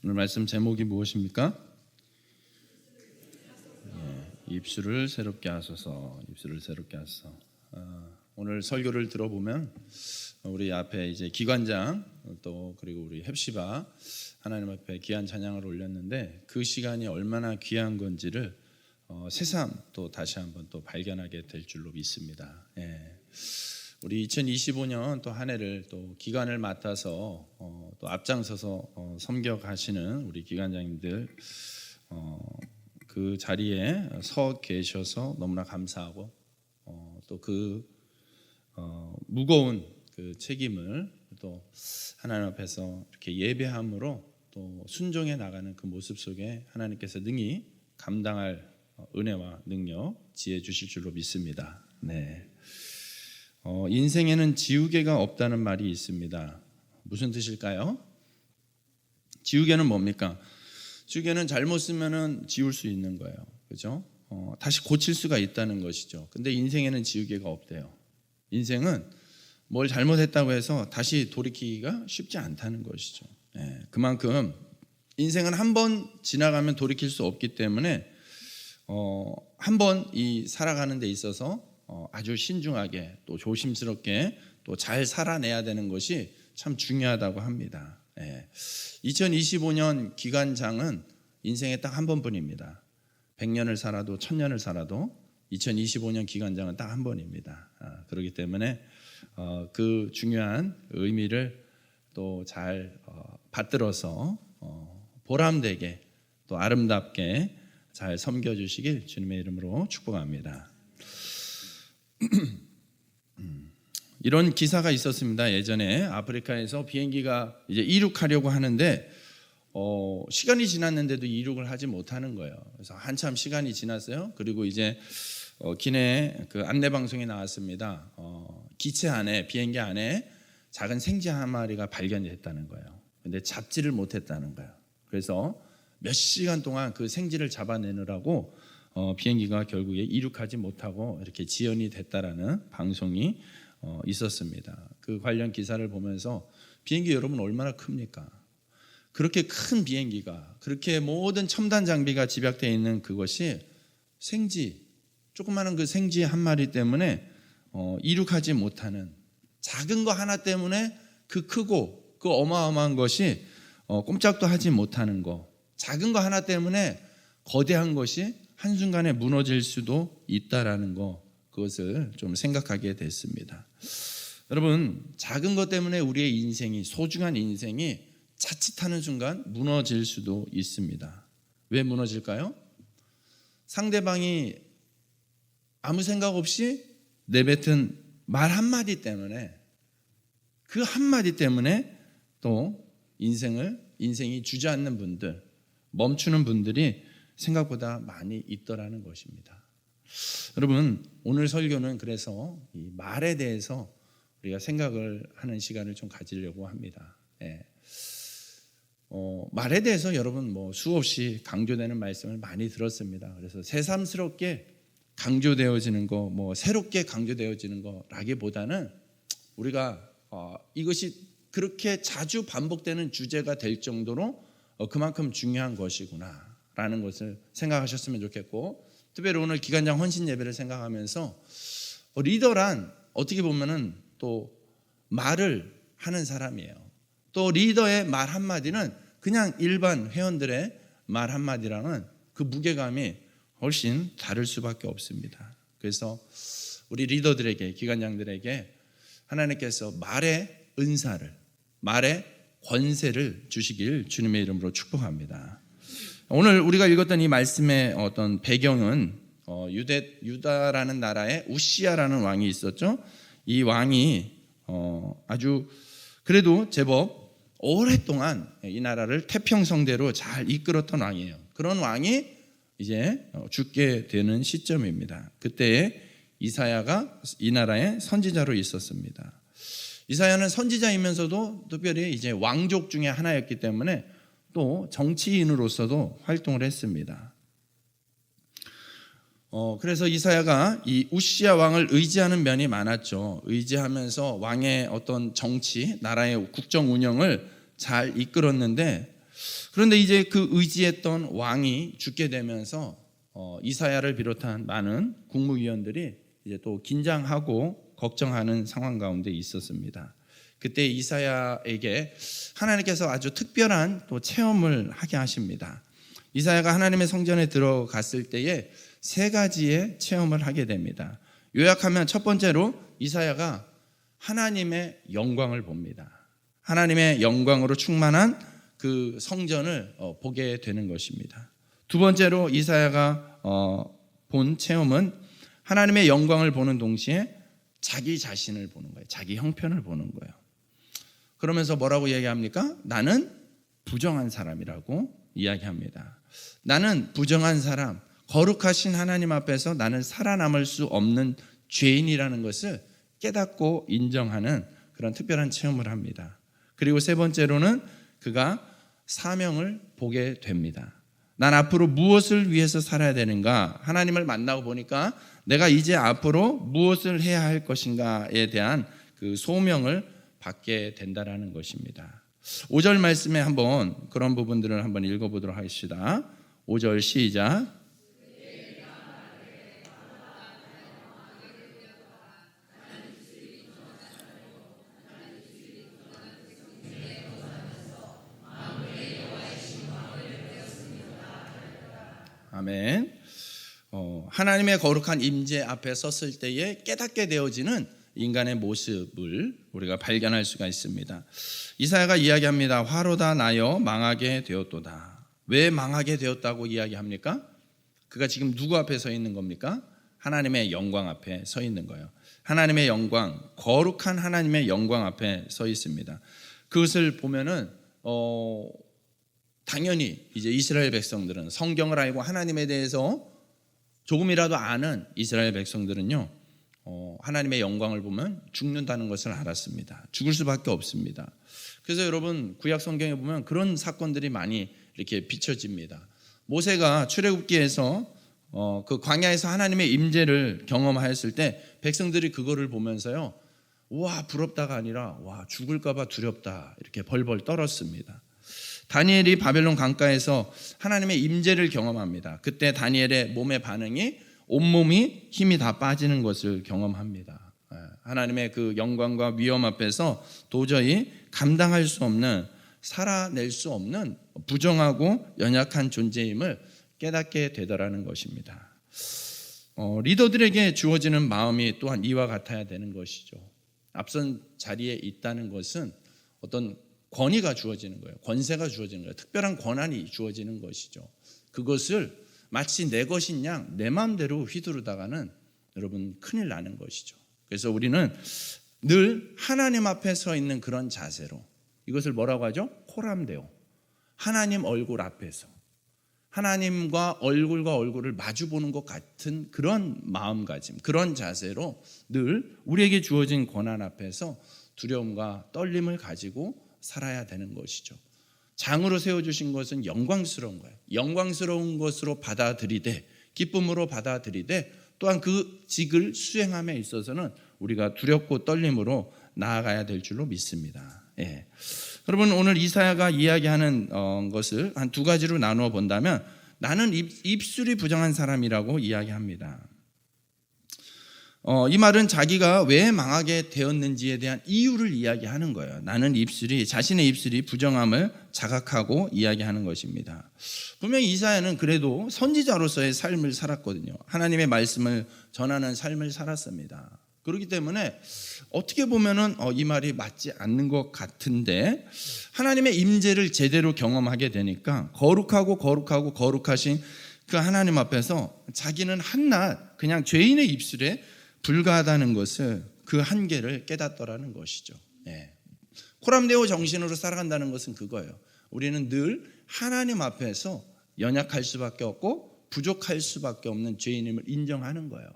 오늘 말씀 제목이 무엇입니까? 입술을 새롭게 하소서. 입술을 새롭게 하소서. 오늘 설교를 들어보면 우리 앞에 이제 기관장 또 그리고 우리 헵시바 하나님 앞에 귀한 찬양을 올렸는데 그 시간이 얼마나 귀한 건지를 새삼 또 다시 한번 또 발견하게 될 줄로 믿습니다. 우리 2025년 또 한 해를 또 기관을 맡아서 또 앞장서서 섬겨가시는 우리 기관장님들 그 자리에 서 계셔서 너무나 감사하고 또 그 무거운 그 책임을 또 하나님 앞에서 이렇게 예배함으로 또 순종해 나가는 그 모습 속에 하나님께서 능히 감당할 은혜와 능력, 지혜 주실 줄로 믿습니다. 네. 인생에는 지우개가 없다는 말이 있습니다. 무슨 뜻일까요? 지우개는 뭡니까? 지우개는 잘못 쓰면은 지울 수 있는 거예요. 그죠? 다시 고칠 수가 있다는 것이죠. 근데 인생에는 지우개가 없대요. 인생은 뭘 잘못했다고 해서 다시 돌이키기가 쉽지 않다는 것이죠. 그만큼 인생은 한 번 지나가면 돌이킬 수 없기 때문에 한 번 이 살아가는 데 있어서 아주 신중하게 또 조심스럽게 또 잘 살아내야 되는 것이 참 중요하다고 합니다. 2025년 기관장은 인생에 딱 한 번뿐입니다. 100년을 살아도 1000년을 살아도 2025년 기관장은 딱 한 번입니다. 그렇기 때문에 그 중요한 의미를 또 잘 받들어서 보람되게 또 아름답게 잘 섬겨주시길 주님의 이름으로 축복합니다. 이런 기사가 있었습니다. 예전에 아프리카에서 비행기가 이제 이륙하려고 하는데 시간이 지났는데도 이륙을 하지 못하는 거예요. 그래서 한참 시간이 지났어요. 그리고 이제 기내 그 안내 방송에 나왔습니다. 기체 안에 비행기 안에 작은 생쥐 한 마리가 발견됐다는 거예요. 근데 잡지를 못했다는 거예요. 그래서 몇 시간 동안 그 생쥐를 잡아내느라고 비행기가 결국에 이륙하지 못하고 이렇게 지연이 됐다라는 방송이 있었습니다. 그 관련 기사를 보면서 비행기 여러분 얼마나 큽니까? 그렇게 큰 비행기가 그렇게 모든 첨단 장비가 집약되어 있는 그것이 생쥐 조그마한 그 생쥐 한 마리 때문에 이륙하지 못하는 작은 거 하나 때문에 그 크고 그 어마어마한 것이 꼼짝도 하지 못하는 거 작은 거 하나 때문에 거대한 것이 한순간에 무너질 수도 있다라는 거 그것을 좀 생각하게 됐습니다. 여러분 작은 것 때문에 우리의 인생이 소중한 인생이 자칫하는 순간 무너질 수도 있습니다. 왜 무너질까요? 상대방이 아무 생각 없이 내뱉은 말 한마디 때문에 그 한마디 때문에 또 인생이 주저앉는 분들 멈추는 분들이 생각보다 많이 있더라는 것입니다. 여러분 오늘 설교는 그래서 이 말에 대해서 우리가 생각을 하는 시간을 좀 가지려고 합니다. 말에 대해서 여러분 수없이 강조되는 말씀을 많이 들었습니다. 그래서 새삼스럽게 강조되어지는 거, 새롭게 강조되어지는 거라기보다는 우리가 이것이 그렇게 자주 반복되는 주제가 될 정도로 그만큼 중요한 것이구나라는 것을 생각하셨으면 좋겠고, 특별히 오늘 기관장 헌신 예배를 생각하면서 리더란 어떻게 보면은 또 말을 하는 사람이에요. 또 리더의 말 한마디는 그냥 일반 회원들의 말 한마디랑은 그 무게감이 훨씬 다를 수밖에 없습니다. 그래서 우리 리더들에게 기관장들에게 하나님께서 말의 은사를 말의 권세를 주시길 주님의 이름으로 축복합니다. 오늘 우리가 읽었던 이 말씀의 어떤 배경은 유다라는 나라에 우시야라는 왕이 있었죠. 이 왕이 아주 그래도 제법 오랫동안 이 나라를 태평성대로 잘 이끌었던 왕이에요. 그런 왕이 이제 죽게 되는 시점입니다. 그때에 이사야가 이 나라의 선지자로 있었습니다. 이사야는 선지자이면서도 특별히 이제 왕족 중에 하나였기 때문에 또 정치인으로서도 활동을 했습니다. 그래서 이사야가 이 우시야 왕을 의지하는 면이 많았죠. 의지하면서 왕의 어떤 정치, 나라의 국정 운영을 잘 이끌었는데 그런데 이제 그 의지했던 왕이 죽게 되면서 이사야를 비롯한 많은 국무위원들이 이제 또 긴장하고 걱정하는 상황 가운데 있었습니다. 그때 이사야에게 하나님께서 아주 특별한 또 체험을 하게 하십니다. 이사야가 하나님의 성전에 들어갔을 때에 세 가지의 체험을 하게 됩니다. 요약하면 첫 번째로 이사야가 하나님의 영광을 봅니다. 하나님의 영광으로 충만한 그 성전을 보게 되는 것입니다. 두 번째로 이사야가 본 체험은 하나님의 영광을 보는 동시에 자기 자신을 보는 거예요. 자기 형편을 보는 거예요. 그러면서 뭐라고 얘기합니까? 나는 부정한 사람이라고 이야기합니다. 나는 부정한 사람, 거룩하신 하나님 앞에서 나는 살아남을 수 없는 죄인이라는 것을 깨닫고 인정하는 그런 특별한 체험을 합니다. 그리고 세 번째로는 그가 사명을 보게 됩니다. 난 앞으로 무엇을 위해서 살아야 되는가? 하나님을 만나고 보니까 내가 이제 앞으로 무엇을 해야 할 것인가에 대한 그 소명을 받게 된다라는 것입니다. 5절 말씀에 한번 그런 부분들을 한번 읽어보도록 하겠습니다. 5절 시작. 아멘. 하나님의 거룩한 임재 앞에 섰을 때에 깨닫게 되어지는 인간의 모습을 우리가 발견할 수가 있습니다. 이사야가 이야기합니다. 화로다 나여 망하게 되었도다. 왜 망하게 되었다고 이야기합니까? 그가 지금 누구 앞에 서 있는 겁니까? 하나님의 영광 앞에 서 있는 거예요. 하나님의 영광, 거룩한 하나님의 영광 앞에 서 있습니다. 그것을 보면은 당연히 이제 이스라엘 백성들은 성경을 알고 하나님에 대해서 조금이라도 아는 이스라엘 백성들은요, 하나님의 영광을 보면 죽는다는 것을 알았습니다. 죽을 수밖에 없습니다. 그래서 여러분 구약 성경에 보면 그런 사건들이 많이 이렇게 비춰집니다. 모세가 출애굽기에서 그 광야에서 하나님의 임재를 경험하였을 때 백성들이 그거를 보면서요, 와 부럽다가 아니라 와 죽을까봐 두렵다 이렇게 벌벌 떨었습니다. 다니엘이 바벨론 강가에서 하나님의 임재를 경험합니다. 그때 다니엘의 몸의 반응이 온몸이 힘이 다 빠지는 것을 경험합니다. 하나님의 그 영광과 위엄 앞에서 도저히 감당할 수 없는, 살아낼 수 없는 부정하고 연약한 존재임을 깨닫게 되더라는 것입니다. 리더들에게 주어지는 마음이 또한 이와 같아야 되는 것이죠. 앞선 자리에 있다는 것은 어떤 권위가 주어지는 거예요. 권세가 주어지는 거예요. 특별한 권한이 주어지는 것이죠. 그것을 마치 내 것인 양 내 마음대로 휘두르다가는 여러분 큰일 나는 것이죠. 그래서 우리는 늘 하나님 앞에 서 있는 그런 자세로, 이것을 뭐라고 하죠? 코람데오. 하나님 얼굴 앞에서 하나님과 얼굴을 마주보는 것 같은 그런 마음가짐, 그런 자세로 늘 우리에게 주어진 고난 앞에서 두려움과 떨림을 가지고 살아야 되는 것이죠. 장으로 세워주신 것은 영광스러운 거예요. 영광스러운 것으로 받아들이되, 기쁨으로 받아들이되, 또한 그 직을 수행함에 있어서는 우리가 두렵고 떨림으로 나아가야 될 줄로 믿습니다. 여러분 오늘 이사야가 이야기하는 것을 한 두 가지로 나누어 본다면, 나는 입술이 부정한 사람이라고 이야기합니다. 이 말은 자기가 왜 망하게 되었는지에 대한 이유를 이야기하는 거예요. 나는 자신의 입술이 부정함을 자각하고 이야기하는 것입니다. 분명히 이사야는 그래도 선지자로서의 삶을 살았거든요. 하나님의 말씀을 전하는 삶을 살았습니다. 그렇기 때문에 어떻게 보면은 이 말이 맞지 않는 것 같은데, 하나님의 임재를 제대로 경험하게 되니까 거룩하신 그 하나님 앞에서 자기는 한낱 그냥 죄인의 입술에 불과하다는 것을, 그 한계를 깨닫더라는 것이죠. 코람데오 정신으로 살아간다는 것은 그거예요. 우리는 늘 하나님 앞에서 연약할 수밖에 없고 부족할 수밖에 없는 죄인임을 인정하는 거예요.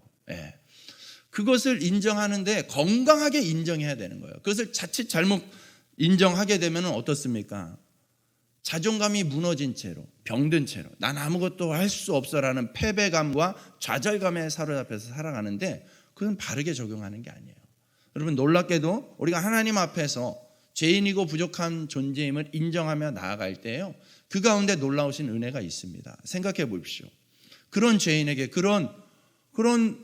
그것을 인정하는데 건강하게 인정해야 되는 거예요. 그것을 자칫 잘못 인정하게 되면 어떻습니까? 자존감이 무너진 채로, 병든 채로 난 아무것도 할 수 없어라는 패배감과 좌절감에 사로잡혀서 살아가는데, 그건 바르게 적용하는 게 아니에요. 여러분 놀랍게도 우리가 하나님 앞에서 죄인이고 부족한 존재임을 인정하며 나아갈 때요, 그 가운데 놀라우신 은혜가 있습니다. 생각해 보십시오. 그런 죄인에게, 그런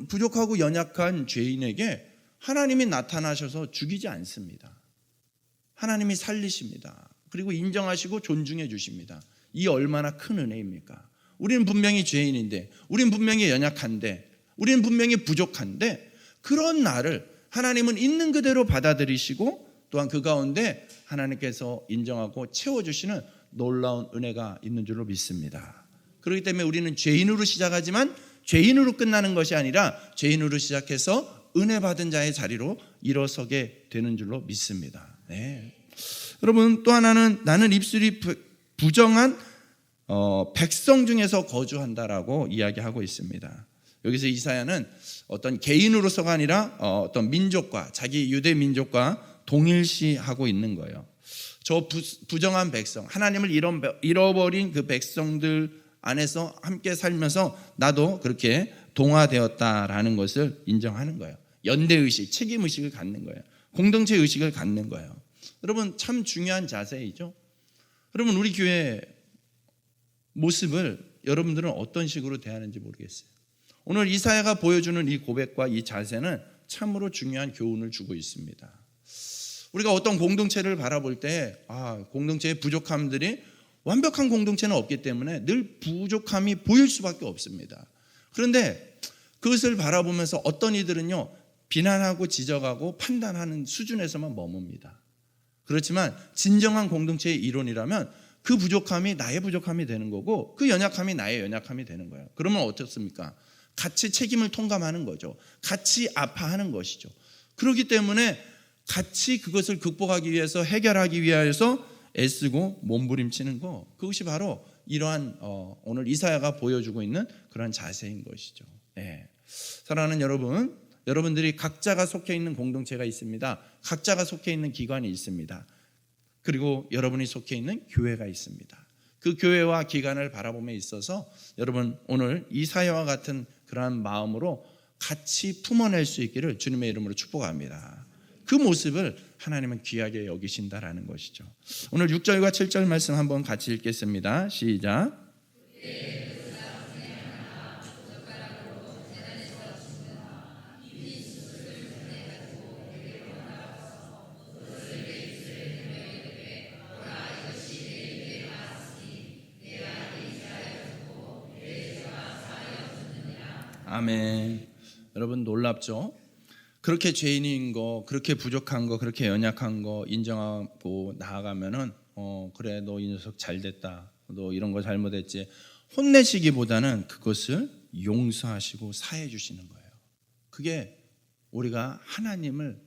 부족하고 연약한 죄인에게 하나님이 나타나셔서 죽이지 않습니다. 하나님이 살리십니다. 그리고 인정하시고 존중해 주십니다. 이 얼마나 큰 은혜입니까? 우리는 분명히 죄인인데, 우리는 분명히 연약한데, 우리는 분명히 부족한데, 그런 나를 하나님은 있는 그대로 받아들이시고 또한 그 가운데 하나님께서 인정하고 채워주시는 놀라운 은혜가 있는 줄로 믿습니다. 그렇기 때문에 우리는 죄인으로 시작하지만 죄인으로 끝나는 것이 아니라 죄인으로 시작해서 은혜 받은 자의 자리로 일어서게 되는 줄로 믿습니다. 네. 여러분, 또 하나는 나는 입술이 부정한 백성 중에서 거주한다라고 이야기하고 있습니다. 여기서 이사야는 어떤 개인으로서가 아니라 어떤 민족과, 자기 유대 민족과 동일시하고 있는 거예요. 저 부정한 백성, 하나님을 잃어버린 그 백성들 안에서 함께 살면서 나도 그렇게 동화되었다라는 것을 인정하는 거예요. 연대의식, 책임의식을 갖는 거예요. 공동체 의식을 갖는 거예요. 여러분, 참 중요한 자세이죠. 여러분, 우리 교회 모습을 여러분들은 어떤 식으로 대하는지 모르겠어요. 오늘 이사야가 보여주는 이 고백과 이 자세는 참으로 중요한 교훈을 주고 있습니다. 우리가 어떤 공동체를 바라볼 때 공동체의 부족함들이, 완벽한 공동체는 없기 때문에 늘 부족함이 보일 수밖에 없습니다. 그런데 그것을 바라보면서 어떤 이들은요, 비난하고 지적하고 판단하는 수준에서만 머뭅니다. 그렇지만 진정한 공동체의 이론이라면 그 부족함이 나의 부족함이 되는 거고 그 연약함이 나의 연약함이 되는 거예요. 그러면 어떻습니까? 같이 책임을 통감하는 거죠. 같이 아파하는 것이죠. 그렇기 때문에 같이 그것을 극복하기 위해서, 해결하기 위해서 애쓰고 몸부림치는 거, 그것이 바로 이러한 오늘 이사야가 보여주고 있는 그런 자세인 것이죠. 네. 사랑하는 여러분, 여러분들이 각자가 속해 있는 공동체가 있습니다. 각자가 속해 있는 기관이 있습니다. 그리고 여러분이 속해 있는 교회가 있습니다. 그 교회와 기관을 바라봄에 있어서 여러분, 오늘 이사야와 같은 그러한 마음으로 같이 품어낼 수 있기를 주님의 이름으로 축복합니다. 그 모습을 하나님은 귀하게 여기신다라는 것이죠. 오늘 6절과 7절 말씀 한번 같이 읽겠습니다. 시작. 아멘. 여러분, 놀랍죠? 그렇게 죄인인 거, 그렇게 부족한 거, 그렇게 연약한 거 인정하고 나아가면은 그래, 너 이 녀석 잘 됐다, 너 이런 거 잘못했지, 혼내시기보다는 그것을 용서하시고 사해 주시는 거예요. 그게 우리가 하나님을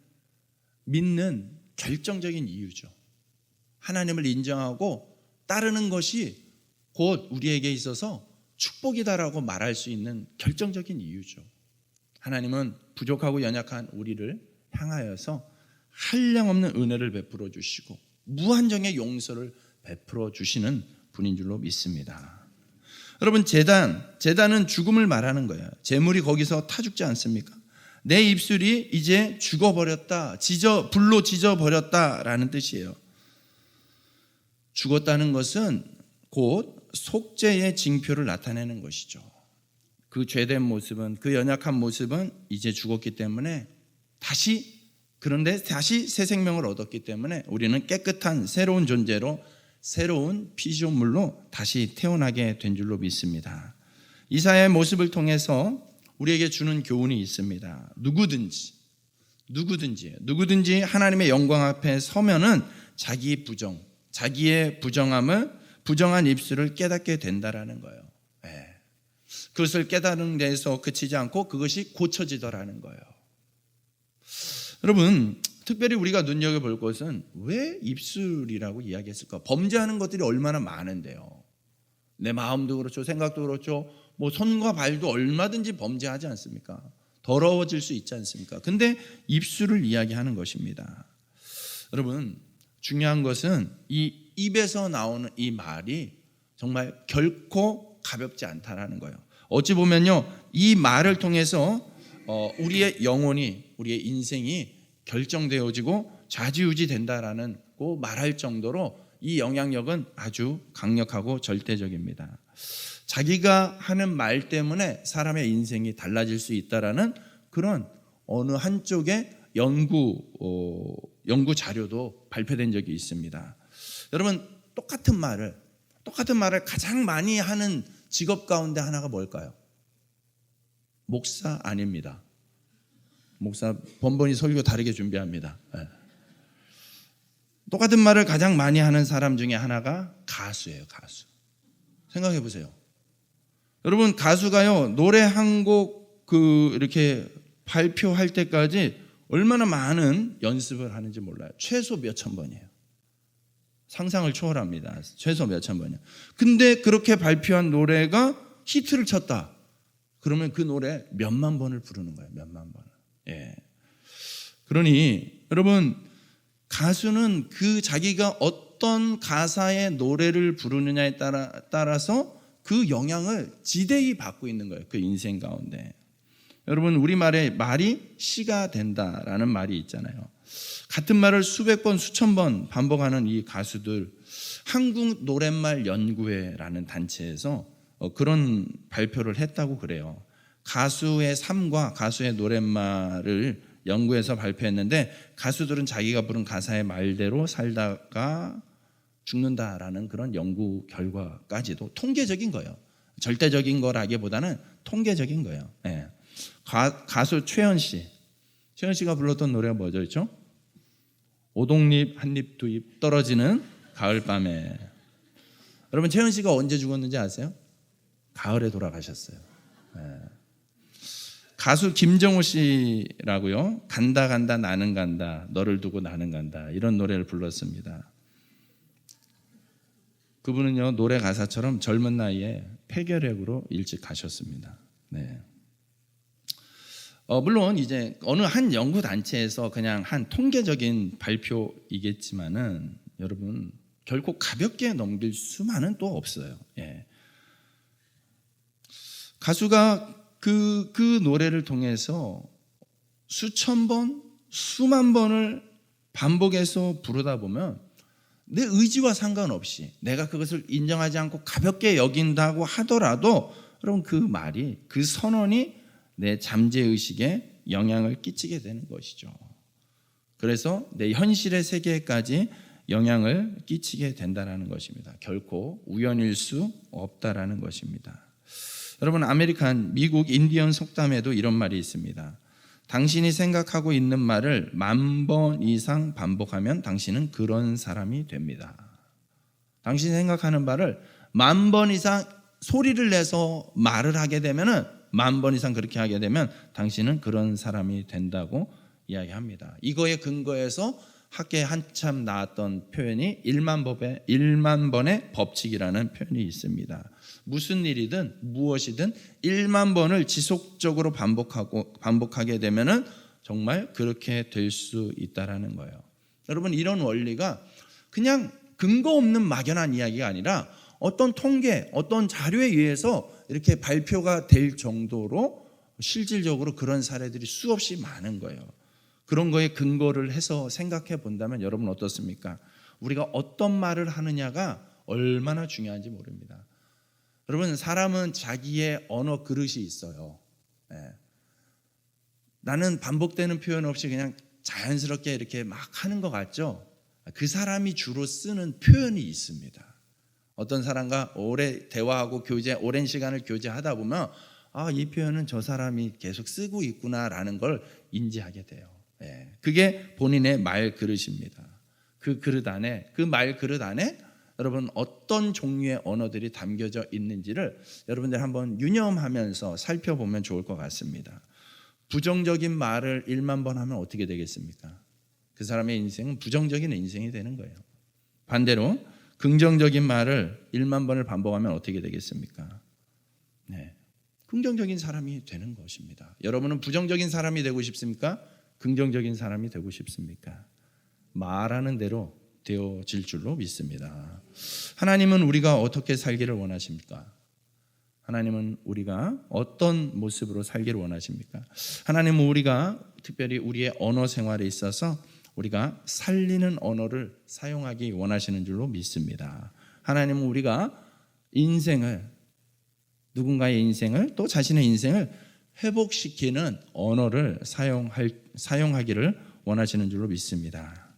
믿는 결정적인 이유죠. 하나님을 인정하고 따르는 것이 곧 우리에게 있어서 축복이다라고 말할 수 있는 결정적인 이유죠. 하나님은 부족하고 연약한 우리를 향하여서 한량없는 은혜를 베풀어 주시고 무한정의 용서를 베풀어 주시는 분인 줄로 믿습니다. 여러분, 제단은 죽음을 말하는 거예요. 재물이 거기서 타 죽지 않습니까? 내 입술이 이제 죽어버렸다, 불로 지져버렸다라는 뜻이에요. 죽었다는 것은 곧 속죄의 징표를 나타내는 것이죠. 그 죄된 모습은, 그 연약한 모습은 이제 죽었기 때문에 그런데 다시 새 생명을 얻었기 때문에 우리는 깨끗한 새로운 존재로, 새로운 피조물로 다시 태어나게 된 줄로 믿습니다. 이사야의 모습을 통해서 우리에게 주는 교훈이 있습니다. 누구든지 하나님의 영광 앞에 서면은 자기의 부정한 입술을 깨닫게 된다라는 거예요. 그것을 깨달은 데에서 그치지 않고 그것이 고쳐지더라는 거예요. 여러분, 특별히 우리가 눈여겨볼 것은 왜 입술이라고 이야기했을까? 범죄하는 것들이 얼마나 많은데요. 내 마음도 그렇죠, 생각도 그렇죠, 손과 발도 얼마든지 범죄하지 않습니까? 더러워질 수 있지 않습니까? 근데 입술을 이야기하는 것입니다. 여러분, 중요한 것은 이 입에서 나오는 이 말이 정말 결코 가볍지 않다라는 거예요. 어찌 보면요, 이 말을 통해서 우리의 영혼이, 우리의 인생이 결정되어지고 좌지우지 된다라는 고 말할 정도로 이 영향력은 아주 강력하고 절대적입니다. 자기가 하는 말 때문에 사람의 인생이 달라질 수 있다라는 그런 어느 한쪽의 연구 자료도 발표된 적이 있습니다. 여러분, 똑같은 말을 가장 많이 하는 직업 가운데 하나가 뭘까요? 목사 아닙니다. 목사 번번이 설교 다르게 준비합니다. 네. 똑같은 말을 가장 많이 하는 사람 중에 하나가 가수예요. 가수. 생각해 보세요. 여러분, 가수가요, 노래 한 곡 이렇게 발표할 때까지 얼마나 많은 연습을 하는지 몰라요. 최소 몇천 번이에요. 상상을 초월합니다. 최소 몇천 번이요. 근데 그렇게 발표한 노래가 히트를 쳤다. 그러면 그 노래 몇만 번을 부르는 거예요. 몇만 번을. 예. 그러니 여러분, 가수는 그 자기가 어떤 가사의 노래를 부르느냐에 따라서 그 영향을 지대히 받고 있는 거예요. 그 인생 가운데. 여러분, 우리말에 말이 시가 된다라는 말이 있잖아요. 같은 말을 수백 번, 수천 번 반복하는 이 가수들, 한국 노랫말 연구회라는 단체에서 그런 발표를 했다고 그래요. 가수의 삶과 가수의 노랫말을 연구해서 발표했는데, 가수들은 자기가 부른 가사의 말대로 살다가 죽는다라는 그런 연구 결과까지도 통계적인 거예요. 절대적인 거라기보다는 통계적인 거예요. 네. 가수 최현 씨가 불렀던 노래가 뭐죠? 오동잎 한잎 두잎 떨어지는 가을밤에. 여러분, 최현 씨가 언제 죽었는지 아세요? 가을에 돌아가셨어요. 네. 가수 김정호 씨라고요. 간다 간다 나는 간다, 너를 두고 나는 간다, 이런 노래를 불렀습니다. 그분은요, 노래 가사처럼 젊은 나이에 폐결핵으로 일찍 가셨습니다. 네. 물론 이제 어느 한 연구 단체에서 그냥 한 통계적인 발표이겠지만은 여러분, 결코 가볍게 넘길 수만은 또 없어요. 예. 가수가 그 노래를 통해서 수천 번, 수만 번을 반복해서 부르다 보면 내 의지와 상관없이 내가 그것을 인정하지 않고 가볍게 여긴다고 하더라도 여러분, 그 말이, 그 선언이 내 잠재의식에 영향을 끼치게 되는 것이죠. 그래서 내 현실의 세계까지 영향을 끼치게 된다는 것입니다. 결코 우연일 수 없다라는 것입니다. 여러분, 미국 인디언 속담에도 이런 말이 있습니다. 당신이 생각하고 있는 말을 10,000번 이상 반복하면 당신은 그런 사람이 됩니다. 당신이 생각하는 말을 10,000번 이상 소리를 내서 말을 하게 되면은, 10,000번 이상 그렇게 하게 되면 당신은 그런 사람이 된다고 이야기합니다. 이거에 근거해서 학계에 한참 나왔던 표현이 1만 번의 법칙이라는 표현이 있습니다. 무슨 일이든 무엇이든 1만 번을 지속적으로 반복하게 되면은 정말 그렇게 될 수 있다라는 거예요. 여러분, 이런 원리가 그냥 근거 없는 막연한 이야기가 아니라 어떤 통계, 어떤 자료에 의해서 이렇게 발표가 될 정도로 실질적으로 그런 사례들이 수없이 많은 거예요. 그런 거에 근거를 해서 생각해 본다면 여러분 어떻습니까? 우리가 어떤 말을 하느냐가 얼마나 중요한지 모릅니다. 여러분, 사람은 자기의 언어 그릇이 있어요. 네. 나는 반복되는 표현 없이 그냥 자연스럽게 이렇게 막 하는 것 같죠? 그 사람이 주로 쓰는 표현이 있습니다. 어떤 사람과 오래 대화하고 오랜 시간을 교제하다 보면 이 표현은 저 사람이 계속 쓰고 있구나라는 걸 인지하게 돼요. 네. 그게 본인의 말 그릇입니다. 그 말 그릇 안에 여러분 어떤 종류의 언어들이 담겨져 있는지를 여러분들 한번 유념하면서 살펴보면 좋을 것 같습니다. 부정적인 말을 1만 번 하면 어떻게 되겠습니까? 그 사람의 인생은 부정적인 인생이 되는 거예요. 반대로 긍정적인 말을 1만 번을 반복하면 어떻게 되겠습니까? 네, 긍정적인 사람이 되는 것입니다. 여러분은 부정적인 사람이 되고 싶습니까? 긍정적인 사람이 되고 싶습니까? 말하는 대로 되어질 줄로 믿습니다. 하나님은 우리가 어떻게 살기를 원하십니까? 하나님은 우리가 어떤 모습으로 살기를 원하십니까? 하나님은 우리가 특별히 우리의 언어 생활에 있어서 우리가 살리는 언어를 사용하기 원하시는 줄로 믿습니다. 하나님은 우리가 누군가의 인생을 또 자신의 인생을 회복시키는 언어를 사용하기를 원하시는 줄로 믿습니다.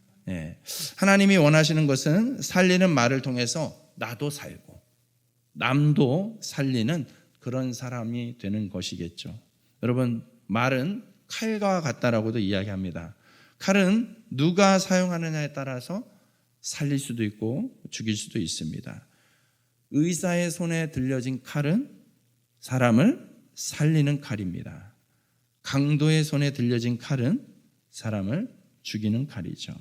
하나님이 원하시는 것은 살리는 말을 통해서 나도 살고 남도 살리는 그런 사람이 되는 것이겠죠. 여러분, 말은 칼과 같다라고도 이야기합니다. 칼은 누가 사용하느냐에 따라서 살릴 수도 있고 죽일 수도 있습니다. 의사의 손에 들려진 칼은 사람을 살리는 칼입니다. 강도의 손에 들려진 칼은 사람을 죽이는 칼이죠.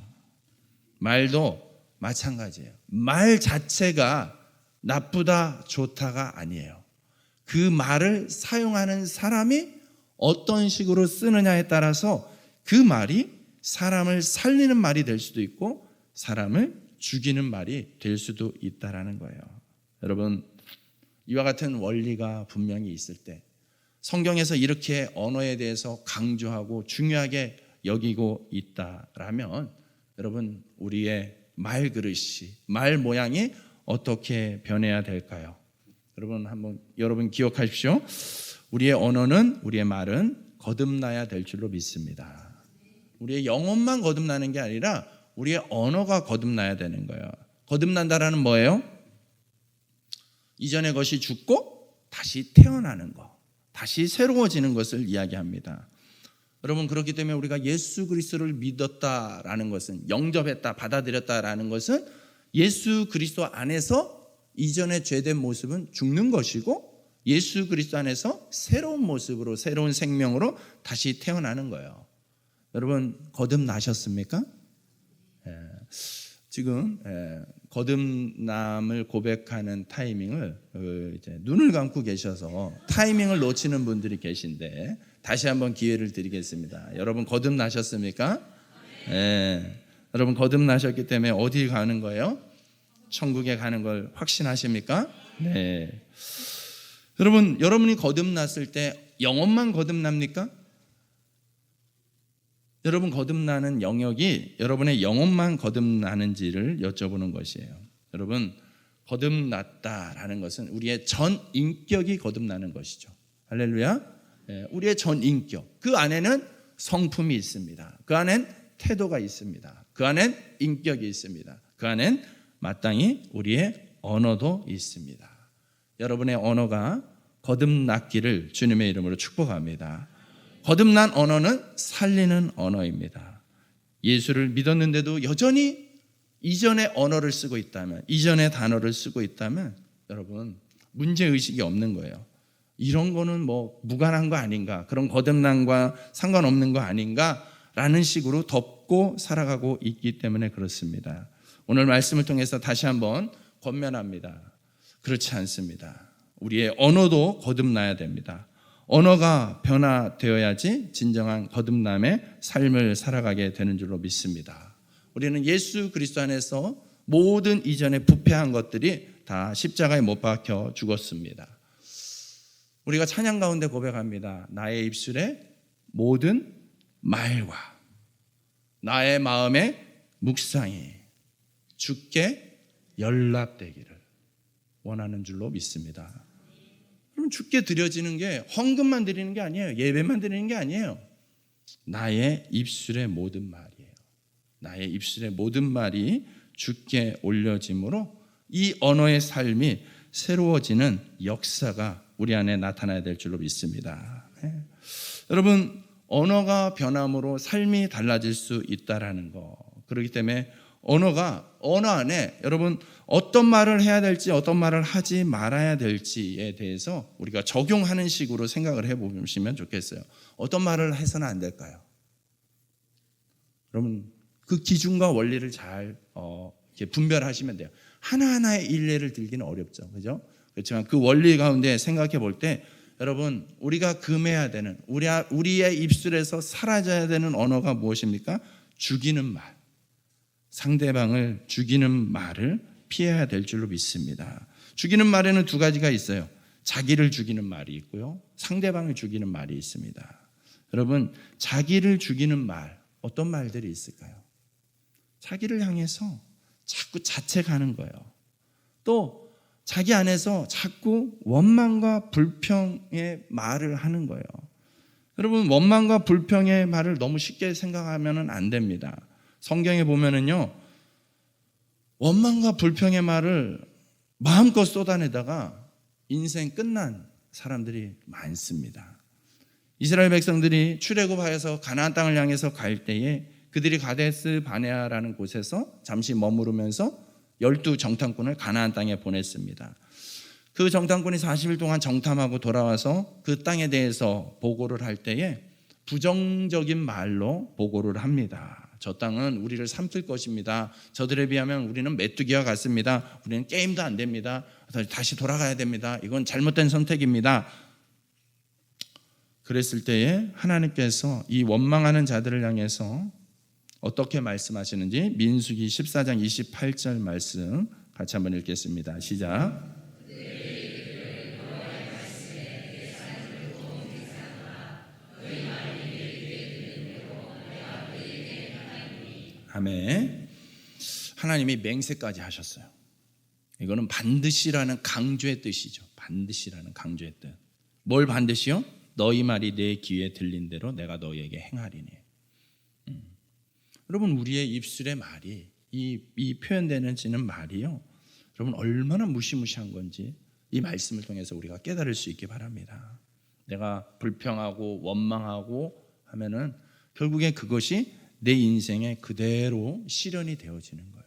말도 마찬가지예요. 말 자체가 나쁘다 좋다가 아니에요. 그 말을 사용하는 사람이 어떤 식으로 쓰느냐에 따라서 그 말이 사람을 살리는 말이 될 수도 있고 사람을 죽이는 말이 될 수도 있다라는 거예요. 여러분, 이와 같은 원리가 분명히 있을 때 성경에서 이렇게 언어에 대해서 강조하고 중요하게 여기고 있다라면 여러분, 우리의 말그릇이, 말 모양이 어떻게 변해야 될까요? 여러분 기억하십시오. 우리의 언어는, 우리의 말은 거듭나야 될 줄로 믿습니다. 우리의 영혼만 거듭나는 게 아니라 우리의 언어가 거듭나야 되는 거예요. 거듭난다라는 뭐예요? 이전의 것이 죽고 다시 태어나는 것, 다시 새로워지는 것을 이야기합니다. 여러분, 그렇기 때문에 우리가 예수 그리스도를 믿었다라는 것은, 영접했다, 받아들였다라는 것은 예수 그리스도 안에서 이전의 죄된 모습은 죽는 것이고 예수 그리스도 안에서 새로운 모습으로, 새로운 생명으로 다시 태어나는 거예요. 여러분, 거듭나셨습니까? 지금 거듭남을 고백하는 타이밍을 이제 눈을 감고 계셔서 타이밍을 놓치는 분들이 계신데 다시 한번 기회를 드리겠습니다. 여러분, 거듭나셨습니까? 여러분, 거듭나셨기 때문에 어디 가는 거예요? 천국에 가는 걸 확신하십니까? 네. 여러분이 거듭났을 때 영혼만 거듭납니까? 여러분, 거듭나는 영역이 여러분의 영혼만 거듭나는지를 여쭤보는 것이에요. 여러분, 거듭났다라는 것은 우리의 전 인격이 거듭나는 것이죠. 할렐루야. 우리의 전 인격, 그 안에는 성품이 있습니다. 그 안엔 태도가 있습니다. 그 안엔 인격이 있습니다. 그 안엔 마땅히 우리의 언어도 있습니다. 여러분의 언어가 거듭났기를 주님의 이름으로 축복합니다. 거듭난 언어는 살리는 언어입니다. 예수를 믿었는데도 여전히 이전의 언어를 쓰고 있다면, 이전의 단어를 쓰고 있다면 여러분, 문제의식이 없는 거예요. 이런 거는 뭐 무관한 거 아닌가, 그런 거듭남과 상관없는 거 아닌가 라는 식으로 덮고 살아가고 있기 때문에 그렇습니다. 오늘 말씀을 통해서 다시 한번 권면합니다. 그렇지 않습니다. 우리의 언어도 거듭나야 됩니다. 언어가 변화되어야지 진정한 거듭남의 삶을 살아가게 되는 줄로 믿습니다. 우리는 예수 그리스도 안에서 모든 이전에 부패한 것들이 다 십자가에 못 박혀 죽었습니다. 우리가 찬양 가운데 고백합니다. 나의 입술의 모든 말과 나의 마음의 묵상이 주께 연락되기를 원하는 줄로 믿습니다. 그럼 주께 드려지는 게 헌금만 드리는 게 아니에요. 예배만 드리는 게 아니에요. 나의 입술의 모든 말이에요. 나의 입술의 모든 말이 주께 올려짐으로 이 언어의 삶이 새로워지는 역사가 우리 안에 나타나야 될 줄로 믿습니다. 여러분, 언어가 변함으로 삶이 달라질 수 있다라는 거. 그렇기 때문에 언어 안에 여러분 어떤 말을 해야 될지 어떤 말을 하지 말아야 될지에 대해서 우리가 적용하는 식으로 생각을 해보시면 좋겠어요. 어떤 말을 해서는 안 될까요? 여러분, 그 기준과 원리를 잘 이렇게 분별하시면 돼요. 하나하나의 일례를 들기는 어렵죠, 그죠? 그렇지만 그 원리 가운데 생각해 볼 때 여러분, 우리가 금해야 되는, 우리의 입술에서 사라져야 되는 언어가 무엇입니까? 죽이는 말, 상대방을 죽이는 말을 피해야 될 줄로 믿습니다. 죽이는 말에는 두 가지가 있어요. 자기를 죽이는 말이 있고요, 상대방을 죽이는 말이 있습니다. 여러분, 자기를 죽이는 말, 어떤 말들이 있을까요? 자기를 향해서 자꾸 자책하는 거예요. 또 자기 안에서 자꾸 원망과 불평의 말을 하는 거예요. 여러분, 원망과 불평의 말을 너무 쉽게 생각하면 안 됩니다. 성경에 보면은요, 원망과 불평의 말을 마음껏 쏟아내다가 인생 끝난 사람들이 많습니다. 이스라엘 백성들이 출애굽하여서 가나안 땅을 향해서 갈 때에 그들이 가데스 바네아라는 곳에서 잠시 머무르면서 12 정탐꾼을 가나안 땅에 보냈습니다. 그 정탐꾼이 40일 동안 정탐하고 돌아와서 그 땅에 대해서 보고를 할 때에 부정적인 말로 보고를 합니다. 저 땅은 우리를 삼킬 것입니다. 저들에 비하면 우리는 메뚜기와 같습니다. 우리는 게임도 안 됩니다. 다시 돌아가야 됩니다. 이건 잘못된 선택입니다. 그랬을 때에 하나님께서 이 원망하는 자들을 향해서 어떻게 말씀하시는지 민수기 14장 28절 말씀 같이 한번 읽겠습니다. 시작. 아멘. 하나님이 맹세까지 하셨어요. 이거는 반드시라는 강조의 뜻이죠. 반드시라는 강조의 뜻. 뭘 반드시요? 너희 말이 내 귀에 들린 대로 내가 너희에게 행하리니. 여러분, 우리의 입술의 말이 이 표현되는 말이요, 여러분 얼마나 무시무시한 건지 이 말씀을 통해서 우리가 깨달을 수 있기 바랍니다. 내가 불평하고 원망하고 하면은 결국에 그것이 내 인생에 그대로 실현이 되어지는 거예요.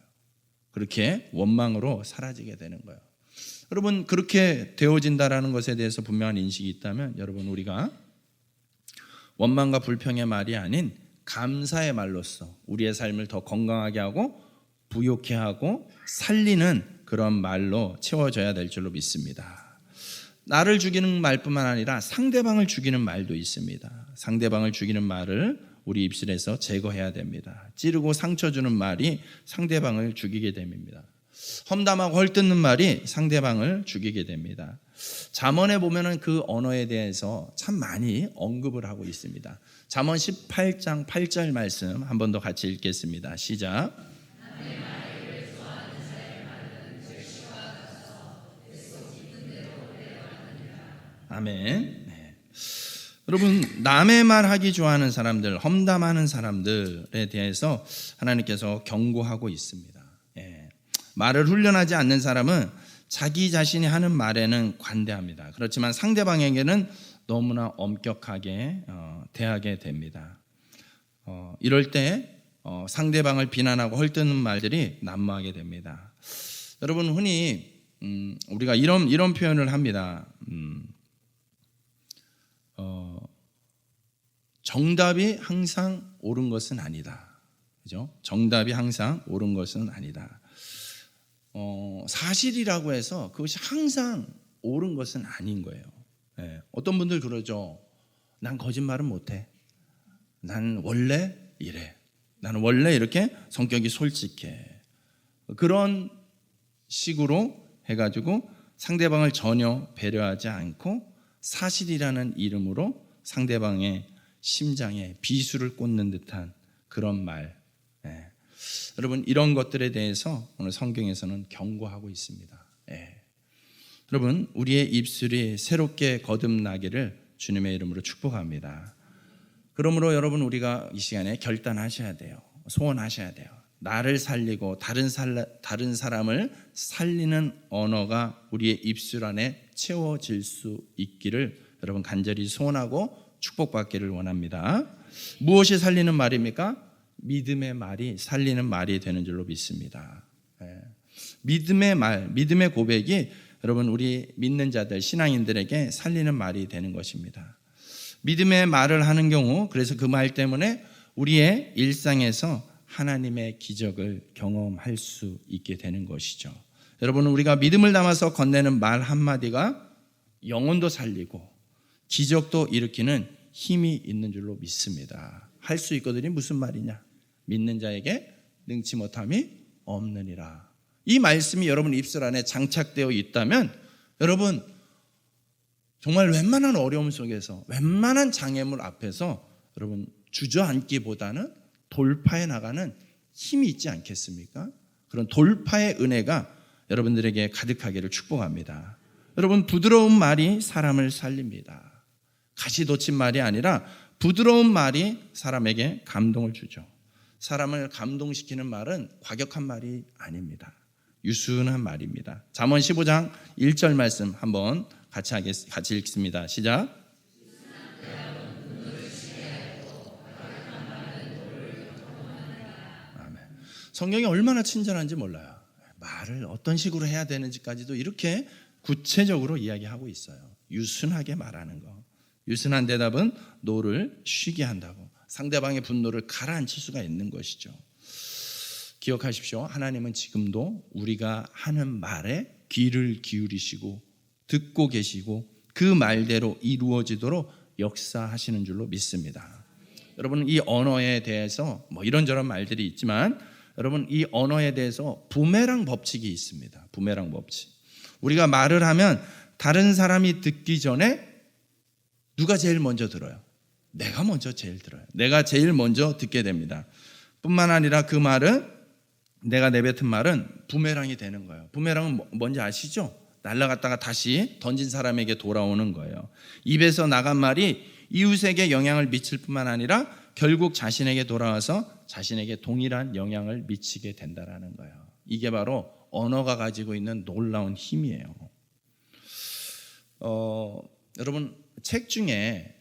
그렇게 원망으로 사라지게 되는 거예요. 여러분, 그렇게 되어진다라는 것에 대해서 분명한 인식이 있다면 여러분, 우리가 원망과 불평의 말이 아닌 감사의 말로써 우리의 삶을 더 건강하게 하고 부욕케 하고 살리는 그런 말로 채워져야 될 줄로 믿습니다. 나를 죽이는 말뿐만 아니라 상대방을 죽이는 말도 있습니다. 상대방을 죽이는 말을 우리 입술에서 제거해야 됩니다. 찌르고 상처 주는 말이 상대방을 죽이게 됩니다. 험담하고 헐뜯는 말이 상대방을 죽이게 됩니다. 잠언에 보면은 그 언어에 대해서 참 많이 언급을 하고 있습니다. 잠언 18장 8절 말씀 한 번 더 같이 읽겠습니다. 시작. 아멘. 네. 여러분, 남의 말 하기 좋아하는 사람들, 험담하는 사람들에 대해서 하나님께서 경고하고 있습니다. 예. 말을 훈련하지 않는 사람은 자기 자신이 하는 말에는 관대합니다. 그렇지만 상대방에게는 너무나 엄격하게 대하게 됩니다. 이럴 때 상대방을 비난하고 헐뜯는 말들이 난무하게 됩니다. 여러분, 흔히 우리가 이런 표현을 합니다. 정답이 항상 옳은 것은 아니다. 그죠? 정답이 항상 옳은 것은 아니다. 사실이라고 해서 그것이 항상 옳은 것은 아닌 거예요. 예, 어떤 분들 그러죠. 난 거짓말은 못해. 난 원래 이래. 나는 원래 이렇게 성격이 솔직해. 그런 식으로 해가지고 상대방을 전혀 배려하지 않고 사실이라는 이름으로 상대방의 심장에 비수를 꽂는 듯한 그런 말. 예. 여러분, 이런 것들에 대해서 오늘 성경에서는 경고하고 있습니다. 예. 여러분, 우리의 입술이 새롭게 거듭나기를 주님의 이름으로 축복합니다. 그러므로 여러분, 우리가 이 시간에 결단하셔야 돼요. 소원하셔야 돼요. 나를 살리고 다른 사람을 살리는 언어가 우리의 입술 안에 채워질 수 있기를 여러분 간절히 소원하고 축복받기를 원합니다. 무엇이 살리는 말입니까? 믿음의 말이 살리는 말이 되는 줄로 믿습니다. 믿음의 말, 믿음의 고백이 여러분 우리 믿는 자들, 신앙인들에게 살리는 말이 되는 것입니다. 믿음의 말을 하는 경우, 그래서 그 말 때문에 우리의 일상에서 하나님의 기적을 경험할 수 있게 되는 것이죠. 여러분, 우리가 믿음을 담아서 건네는 말 한마디가 영혼도 살리고 기적도 일으키는 힘이 있는 줄로 믿습니다. 할 수 있거든요. 무슨 말이냐? 믿는 자에게 능치 못함이 없느니라. 이 말씀이 여러분 입술 안에 장착되어 있다면 여러분 정말 웬만한 어려움 속에서, 웬만한 장애물 앞에서 여러분 주저앉기보다는 돌파해 나가는 힘이 있지 않겠습니까? 그런 돌파의 은혜가 여러분들에게 가득하기를 축복합니다. 여러분, 부드러운 말이 사람을 살립니다. 가시 돋친 말이 아니라 부드러운 말이 사람에게 감동을 주죠. 사람을 감동시키는 말은 과격한 말이 아닙니다. 유순한 말입니다. 잠언 15장 1절 말씀 한번 같이 읽습니다. 시작. 아멘. 성경이 얼마나 친절한지 몰라요. 말을 어떤 식으로 해야 되는지까지도 이렇게 구체적으로 이야기하고 있어요. 유순하게 말하는 거. 유순한 대답은 노를 쉬게 한다고. 상대방의 분노를 가라앉힐 수가 있는 것이죠. 기억하십시오. 하나님은 지금도 우리가 하는 말에 귀를 기울이시고 듣고 계시고 그 말대로 이루어지도록 역사하시는 줄로 믿습니다. 여러분, 이 언어에 대해서 이런저런 말들이 있지만 여러분, 이 언어에 대해서 부메랑 법칙이 있습니다. 부메랑 법칙. 우리가 말을 하면 다른 사람이 듣기 전에 누가 제일 먼저 들어요? 내가 먼저 제일 들어요. 내가 제일 먼저 듣게 됩니다. 뿐만 아니라 그 말은, 내가 내뱉은 말은 부메랑이 되는 거예요. 부메랑은 뭔지 아시죠? 날아갔다가 다시 던진 사람에게 돌아오는 거예요. 입에서 나간 말이 이웃에게 영향을 미칠 뿐만 아니라 결국 자신에게 돌아와서 자신에게 동일한 영향을 미치게 된다는 거예요. 이게 바로 언어가 가지고 있는 놀라운 힘이에요. 여러분, 책 중에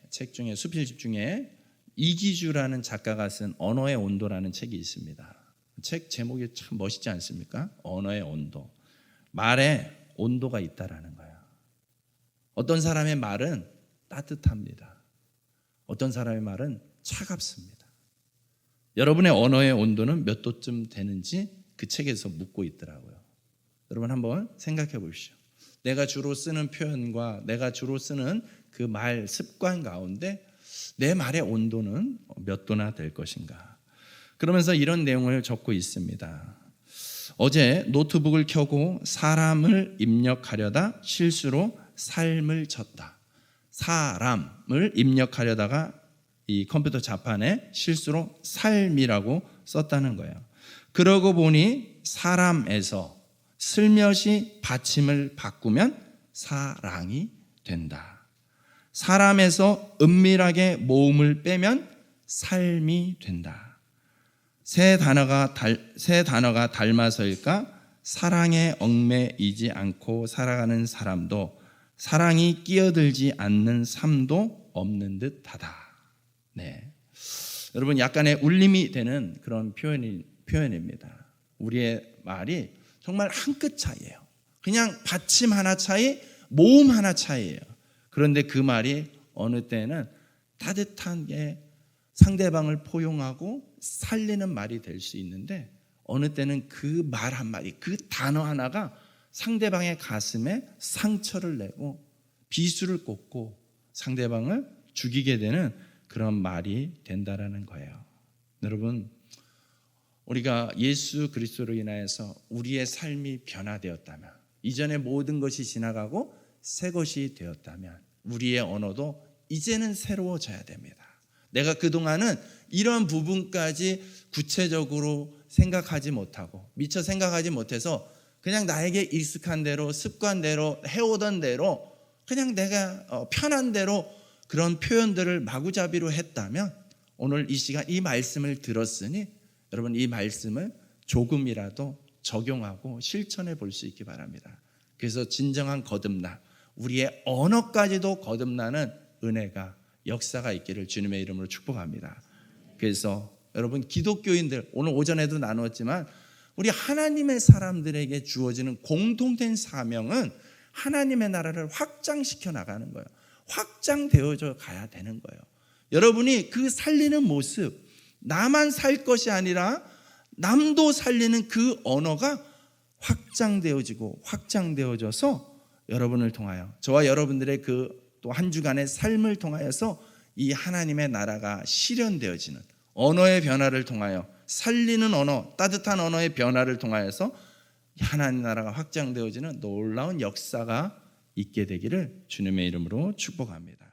수필집 중에 이기주라는 작가가 쓴 언어의 온도라는 책이 있습니다. 책 제목이 참 멋있지 않습니까? 언어의 온도. 말에 온도가 있다라는 거예요. 어떤 사람의 말은 따뜻합니다. 어떤 사람의 말은 차갑습니다. 여러분의 언어의 온도는 몇 도쯤 되는지 그 책에서 묻고 있더라고요. 여러분 한번 생각해 보십시오. 내가 주로 쓰는 표현과 내가 주로 쓰는 그 말 습관 가운데 내 말의 온도는 몇 도나 될 것인가. 그러면서 이런 내용을 적고 있습니다. 어제 노트북을 켜고 사람을 입력하려다 실수로 삶을 쳤다. 사람을 입력하려다가 이 컴퓨터 자판에 실수로 삶이라고 썼다는 거예요. 그러고 보니 사람에서 슬며시 받침을 바꾸면 사랑이 된다. 사람에서 은밀하게 모음을 빼면 삶이 된다. 세 단어가 닮아서일까? 사랑에 얽매이지 않고 살아가는 사람도 사랑이 끼어들지 않는 삶도 없는 듯하다. 네, 여러분, 약간의 울림이 되는 그런 표현입니다. 우리의 말이 정말 한 끗 차이예요. 그냥 받침 하나 차이, 모음 하나 차이예요. 그런데 그 말이 어느 때는 따뜻한 게 상대방을 포용하고 살리는 말이 될 수 있는데 어느 때는 그 말 한마디, 그 단어 하나가 상대방의 가슴에 상처를 내고 비수를 꽂고 상대방을 죽이게 되는 그런 말이 된다라는 거예요. 여러분, 우리가 예수 그리스도로 인하여서 우리의 삶이 변화되었다면, 이전의 모든 것이 지나가고 새 것이 되었다면 우리의 언어도 이제는 새로워져야 됩니다. 내가 그동안은 이런 부분까지 구체적으로 생각하지 못하고 미처 생각하지 못해서 그냥 나에게 익숙한 대로 습관대로 해오던 대로 그냥 내가 편한 대로 그런 표현들을 마구잡이로 했다면 오늘 이 시간 이 말씀을 들었으니 여러분 이 말씀을 조금이라도 적용하고 실천해 볼 수 있기 바랍니다. 그래서 진정한 거듭나 우리의 언어까지도 거듭나는 은혜가 역사가 있기를 주님의 이름으로 축복합니다. 그래서 여러분 기독교인들 오늘 오전에도 나누었지만 우리 하나님의 사람들에게 주어지는 공통된 사명은 하나님의 나라를 확장시켜 나가는 거예요. 확장되어져 가야 되는 거예요. 여러분이 그 살리는 모습, 나만 살 것이 아니라 남도 살리는 그 언어가 확장되어지고 확장되어져서 여러분을 통하여 저와 여러분들의 그 또 한 주간의 삶을 통하여서 이 하나님의 나라가 실현되어지는 언어의 변화를 통하여 살리는 언어, 따뜻한 언어의 변화를 통하여서 하나님 나라가 확장되어지는 놀라운 역사가 있게 되기를 주님의 이름으로 축복합니다.